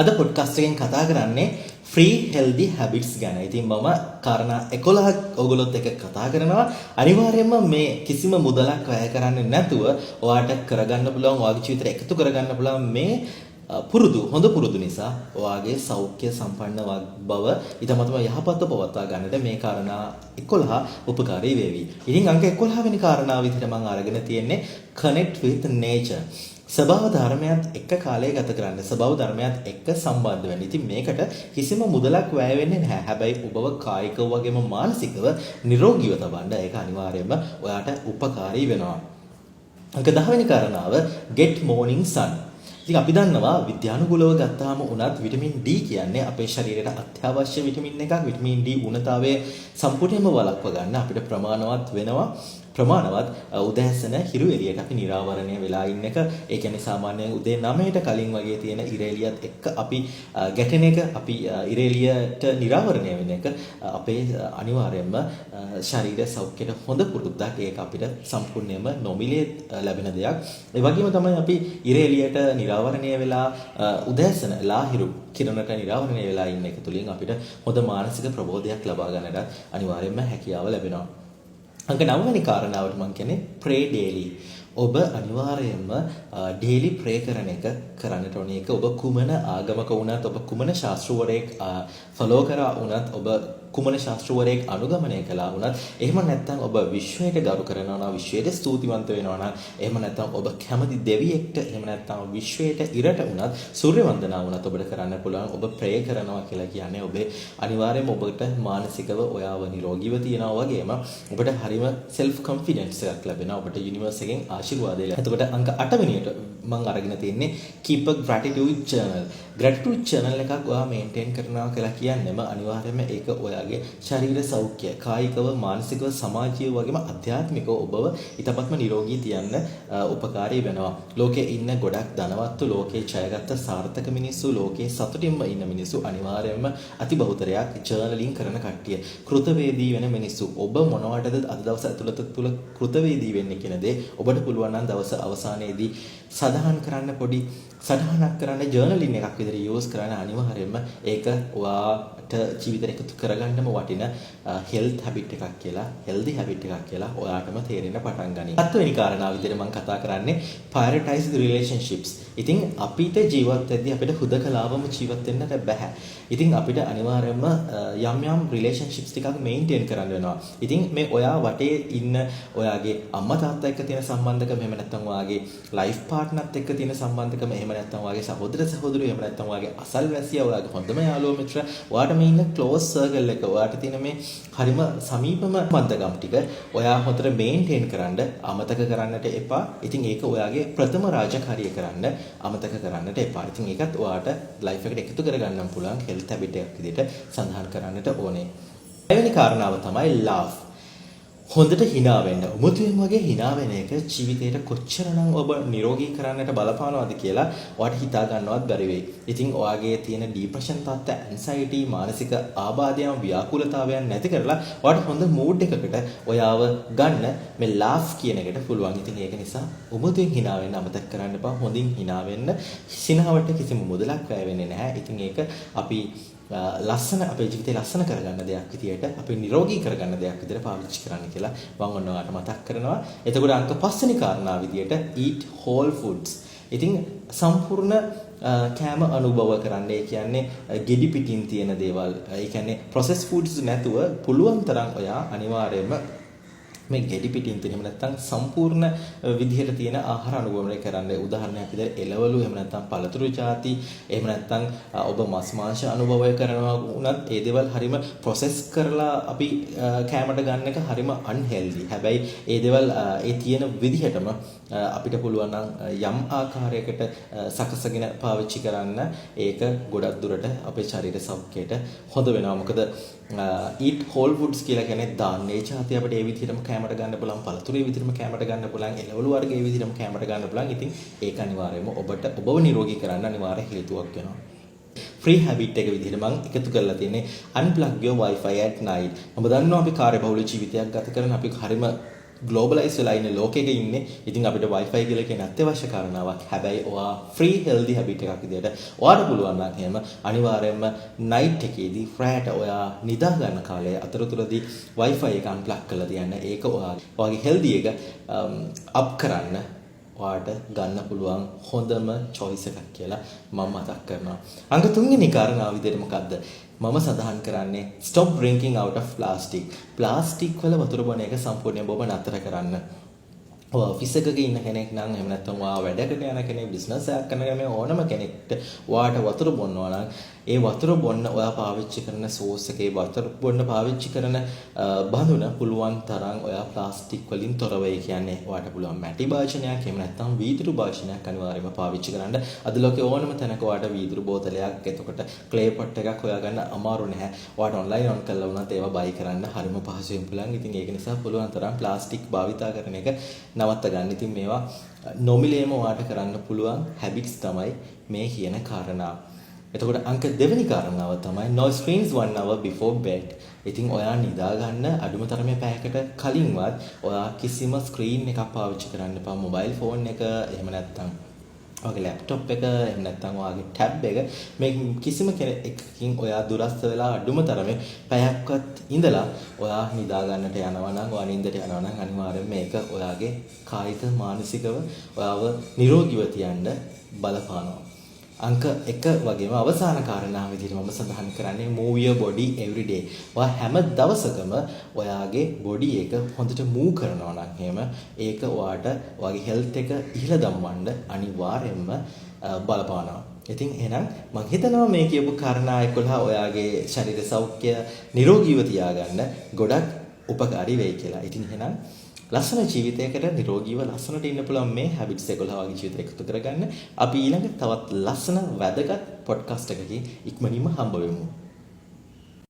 අද පොඩ්කාස්ට් එකෙන් කතා කරන්නේ free healthy habits ගැන. ඉතින් මම කාරණා 11ක් ඔයගොල්ලොත් එක්ක කතා කරනවා. අනිවාර්යයෙන්ම මේ කිසිම මුදලක් වැය කරන්නේ නැතුව ඔයාට කරගන්න පුළුවන්, ඔයාගේ ජීවිතේට එකතු කරගන්න පුළුවන් මේ හොඳ පුරුදු නිසා ඔයාගේ සෞඛ්‍ය සම්පන්න බව ඊටමතම යහපත්ව පවත්වා ගන්නට මේ කාරණා 11 උපකාරී වේවි. ඉතින් අංක 11 වෙනි කාරණාව විදිහට මම අරගෙන තියෙන්නේ connect with nature. ස්වභාව ධර්මයත් එක්ක කාලය ගත කරන්න. ස්වභාව ධර්මයත් එක්ක සම්බන්ධ වෙන්න. ඉතින් මේකට කිසිම මුදලක් වැය වෙන්නේ නැහැ. හැබැයි ඔබව කායිකව වගේම මානසිකව නිරෝගීව තබන්න ඒක අනිවාර්යයෙන්ම ඔයාට උපකාරී වෙනවා. අංක 10 වෙනි කාරණාව get morning sun. ඉතින් අපි දන්නවා විද්‍යානුකූලව ගත්තාම උනත් විටමින් D කියන්නේ අපේ ශරීරයට අත්‍යවශ්‍ය විටමින් එකක්. විටමින් D උණතාවයේ සම්පූර්ණයෙන්ම වළක්ව ගන්න අපිට ප්‍රමාණවත් උදෑසන හිරු එළියට අපි නිරාවරණය වෙලා ඉන්න එක. ඒ කියන්නේ සාමාන්‍යයෙන් උදේ 9ට කලින් වගේ තියෙන ඉර එළියත් එක්ක අපි ගැටෙන එක, අපි ඉර එළියට නිරාවරණය වෙන එක අපේ අනිවාර්යයෙන්ම ශරීර සෞඛ්‍යයට හොඳ පුරුද්දක්. ඒක අපිට සම්පූර්ණයෙන්ම නොමිලේ ලැබෙන දෙයක්. ඒ වගේම තමයි අපි ඉර එළියට නිරාවරණය වෙලා උදෑසන ලාහිරු කිරණට නිරාවරණය වෙලා ඉන්න එක තුලින් අපිට හොඳ මානසික ප්‍රබෝධයක් ලබා ගන්නට අනිවාර්යයෙන්ම හැකියාව ලැබෙනවා. අංක 9 වෙනි කාරණාවට මම කියන්නේ pray daily. ඔබ අනිවාර්යයෙන්ම daily pray කරන එක කරන්නට ඕනේ. ඒක ඔබ කුමන ආගමක වුණත්, ඔබ කුමන ශාස්ත්‍රවරයෙක් follow කරා වුණත්, ඔබ කුමන ශාස්ත්‍රවරයෙක් අනුගමනය කළා වුණත්, එහෙම නැත්නම් ඔබ විශ්වයට ගරු කරනවා නම්, විශ්වයට ස්තුතිවන්ත වෙනවා නම්, එහෙම නැත්නම් ඔබ කැමති දෙවියෙක්ට, එහෙම නැත්නම් විශ්වයට ඉරට වුණත්, සූර්ය වන්දනා වුණත් ඔබට කරන්න පුළුවන්. ඔබ pray කරනවා කියලා කියන්නේ ඔබේ අනිවාර්යයෙන්ම ඔබට මානසිකව ඔයාව නිරෝගීව තියනවා වගේම ඔබට හරිම self confidence එකක් ලැබෙනවා. ඔබට universe එකෙන් ආශිර්වාදය ලැබෙනවා. එතකොට අංක 8 වෙනියට මම අරගෙන තියෙන්නේ keep a gratitude journal. gratitude journal එකක් ඔයා maintain කරනවා කියලා කියන්නේම අනිවාර්යයෙන්ම ඒක ඔයාගේ ශරීර සෞඛ්‍ය, කායිකව, මානසිකව, සමාජීය වගේම අධ්‍යාත්මිකව ඔබව ඊටපත්ම නිරෝගී තියන්න උපකාරී වෙනවා. ලෝකයේ ඉන්න ගොඩක් ධනවත්තු, ලෝකේ ජයගත්ත සාර්ථක මිනිස්සු, ලෝකේ සතුටින්ම ඉන්න මිනිස්සු අනිවාර්යයෙන්ම අතිබහුතරයක් ජර්නලින් කරන කට්ටිය. කෘතවේදී වෙන මිනිස්සු. ඔබ මොනවටද අද දවස ඇතුළත තුල කෘතවේදී වෙන්නේ කියන දේ ඔබට පුළුවන් නම් දවස අවසානයේදී සඳහන් කරන්න, පොඩි සටහනක් කරන්න, ජර්නලින් එකක් විදිහට යූස් කරන්න. අනිවාර්යයෙන්ම ඒක ඔයාට ජීවිතේට එකතු කරගන්නම වටින health habit එකක් කියලා, healthy habit එකක් කියලා ඔයාටම තේරෙන්න පටන් ගනී. 7 වෙනි කාරණාව විදිහට මම කතා කරන්නේ prioritize the relationships. ඉතින් අපිට ජීවත් වෙද්දී අපිට හුදකලාවම ජීවත් වෙන්නට බෑ. ඉතින් අපිට අනිවාර්යයෙන්ම යම් relationships ටිකක් maintain කරන්න වෙනවා. ඉතින් මේ ඔයා වටේ ඉන්න ඔයාගේ අම්මා තාත්තා එක්ක තියෙන සම්බන්ධකම, එහෙම නැත්නම් ඔයාගේ life partnerත් එක්ක තියෙන සම්බන්ධකම, එහෙම නැත්නම් ඔයාගේ සහෝදර සහෝදරියෝ, එහෙම නැත්නම් ඔයාගේ අසල්වැසියා, ඔයාගේ හොඳම යාළුවෝ මිත්‍ර, ඔයාට මේ ඉන්න close circle එක, ඔයාට තියෙන මේ හරිම සමීපම බන්ධකම් ටික ඔයා හොතර මේන්ටේන් කරන්න අමතක කරන්නට එපා. ඉතින් ඒක ඔයාගේ ප්‍රථම රාජකාරිය කරන්න අමතක කරන්නට එපා. ඉතින් ඒකත් ඔයාට ලයිෆ් එකට එකතු කරගන්න පුළුවන් හෙල්ත් හැබිට් එකක් විදිහට සඳහන් කරන්නට ඕනේ. 6 වෙනි කාරණාව තමයි laugh. හොඳට hina වෙන්න. උමුතුවෙන් වගේ hina වෙන එක ජීවිතේට කොච්චරනම් ඔබ නිරෝගී කරන්නට බලපානවද කියලා ඔයාට හිතා ගන්නවත් බැරි වෙයි. ඉතින් ඔයාගේ තියෙන ડિප්‍රෙෂන් තත්ත්ව, ඇන්සයිටි, මානසික ආබාධයන්, ව්‍යාකූලතාවයන් නැති කරලා ඔයාට හොඳ මූඩ් එකකට ඔයාව ගන්න මේ laugh කියන එකට පුළුවන්. ඉතින් ඒක නිසා උමුතුවෙන් hina වෙන්න අමතක කරන්න එපා. හොඳින් hina වෙන්න. සිනහවට කිසිම මුදලක් වැය වෙන්නේ නැහැ. ඉතින් ඒක අපි ලස්සන අපේ ජීවිතේ ලස්සන කරගන්න දෙයක් විදියට, අපි නිරෝගී කරගන්න දෙයක් විදියට පාවිච්චි කරන්න කියලා මම ඔයාලට මතක් කරනවා. එතකොට අංක 5 වෙනි කාරණාව විදියට eat whole foods. ඉතින් සම්පූර්ණ කෑම අනුභව කරන්න. ඒ කියන්නේ ගෙඩි පිටින් තියෙන දේවල්, ඒ කියන්නේ processed foods නැතුව පුළුවන් තරම් ඔයා අනිවාර්යයෙන්ම මේ ගෙඩි පිටින් තියෙන, එහෙම නැත්නම් සම්පූර්ණ විදිහට තියෙන ආහාර අනුගමනය කරන්න. උදාහරණයක් විදිහට එළවලු, එහෙම නැත්නම් පළතුරු ಜಾති, එහෙම නැත්නම් ඔබ මස් මාංශ අනුභවය කරනවා වුණත් ඒ දේවල් හරිම ප්‍රොසෙස් කරලා අපි කෑමට ගන්න එක හරිම අන්හෙල්දි. හැබැයි ඒ දේවල් ඒ තියෙන විදිහටම අපිට පුළුවන් නම් යම් ආකාරයකට සකසගෙන පාවිච්චි කරන්න. ඒක ගොඩක් දුරට අපේ ශරීර සෞඛ්‍යයට හොඳ වෙනවා. මොකද eat whole foods කියලා කියන්නේ ධාන්‍ය ಜಾති අපිට ඒ විදිහටම කෑමට ගන්න පුළුවන්, පළතුරු ඒ විදිහටම කෑමට ගන්න පුළුවන්, එළවලු වර්ග ඒ විදිහටම කෑමට ගන්න පුළුවන්. ඉතින් ඒක අනිවාර්යයෙන්ම ඔබව නිරෝගී කරන්න අනිවාර්ය හේතුවක් වෙනවා. free habit එක විදිහට මම එකතු කරලා තියෙන්නේ unplug your wifi at night. මම දන්නවා අපි කාර්යබහුල ජීවිතයක් ගත කරන, අපි හරිම ග්ලෝබලයිස් වෙලා ඉන්න ලෝකෙක ඉන්නේ. ඉතින් අපිට Wi-Fi කියලා කියන අත්‍යවශ්‍ය කාරණාවක්. හැබැයි ඔයා ෆ්‍රී හෙල්දි හැබිට් එකක් විදියට ඔයාට පුළුවන් නම් එහෙම අනිවාර්යයෙන්ම නයිට් එකේදී රැට ඔයා නිදා ගන්න කාලේ අතරතුරදී Wi-Fi එක අන්ප්ලග් කරලා තියන්න. ඒක ඔයාගේ හෙල්දි එක අප් කරන්න ඔයාට ගන්න පුළුවන් හොඳම choice එකක් කියලා මම මතක් කරනවා. අංක 3 වෙනි කාරණාව විදියට මොකද්ද? මම සඳහන් කරන්නේ stop drinking out of plastic. Plastic වල වතුර බොන එක සම්පූර්ණයෙන්ම ඔබ නතර කරන්න. ඔය ඔෆිස් එකක ඉන්න කෙනෙක් නම් එහෙම නැත්නම් ඔයා වැඩකට යන කෙනෙක් බිස්නස් එකක් කරන කෙනෙක් ඕනම කෙනෙක්ට ඔයාට වතුර බොන්නවා නම් ඒ වතුර බොන්න ඔයා පාවිච්චි කරන සෝස් එකේ වතුර බොන්න පාවිච්චි කරන බඳුන පුළුවන් තරම් ඔයා ප්ලාස්ටික් වලින් තොර වෙයි. කියන්නේ ඔයාට පුළුවන් මැටි භාජනයක් එහෙම නැත්නම් වීදුරු භාජනයක් අනිවාර්යයෙන්ම පාවිච්චි කරන්න. අද ලෝකේ ඕනම තැනක ඔයාට වීදුරු බෝතලයක් එතකොට ක්ලේ පොට් එකක් හොයාගන්න අමාරු නැහැ. ඔයාට ඔන්ලයින් ඔන් කරලා වුණත් ඒවා බයි කරන්න හරිම පහසුවෙන් පුළුවන්. ඉතින් ඒක නිසා පුළුවන් තරම් ප්ලාස්ටික් භාවිතා කරන එක නවත්ත ගන්න. ඉතින් මේවා නොමිලේම ඔයාට කරන්න පුළුවන් හැබිට්ස් තමයි මේ කියන කාරණා. එතකොට අංක 2 වෙනි කාරණාව තමයි no screens 1 hour before bed. ඉතින් ඔයා නිදා ගන්න අඩුම තරමේ පැයකට කලින්වත් ඔයා කිසිම ස්ක්‍රීන් එකක් පාවිච්චි කරන්න එපා. මොබයිල් ෆෝන් එක එහෙම නැත්නම් ඔයාගේ ලැප්ටොප් එක එහෙම නැත්නම් ඔයාගේ ටැබ් එක මේ කිසිම එකකින් ඔයා දුරස්ත වෙලා අඩුම තරමේ පැයක්වත් ඉඳලා ඔයා නිදා ගන්නට යනවා නම් ඔයා නිින්දට යනවා නම් අනිවාර්යයෙන් මේක ඔයාගේ කායික මානසිකව ඔයාව නිරෝගීව තියන්න බලපානවා. අංක 1 වගේම අවසාන කාරණාව විදිහට මම සඳහන් කරන්නේ move your body every day. ඔයා හැම දවසකම ඔයාගේ බොඩි එක හොඳට move කරනවා නම් එහෙම ඒක ඔයාට ඔයාගේ health එක ඉහළ දමවන්න අනිවාර්යයෙන්ම බලපානවා. ඉතින් එහෙනම් මම හිතනවා මේ කියපු කාරණා 11 ඔයාගේ ශරීර සෞඛ්‍ය නිරෝගීව තියාගන්න ගොඩක් උපකාරී වෙයි කියලා. ඉතින් එහෙනම් ලස්සන ජීවිතයකට නිරෝගීව ලස්සනට ඉන්න පුළුවන් මේ හැබිට්ස් 11 වගේ ජීවිතයක් එකතු කරගන්න. අපි ඊළඟ තවත් ලස්සන වැදගත් පොඩ්කාස්ට් එකකින් ඉක්මනින්ම හම්බ වෙමු.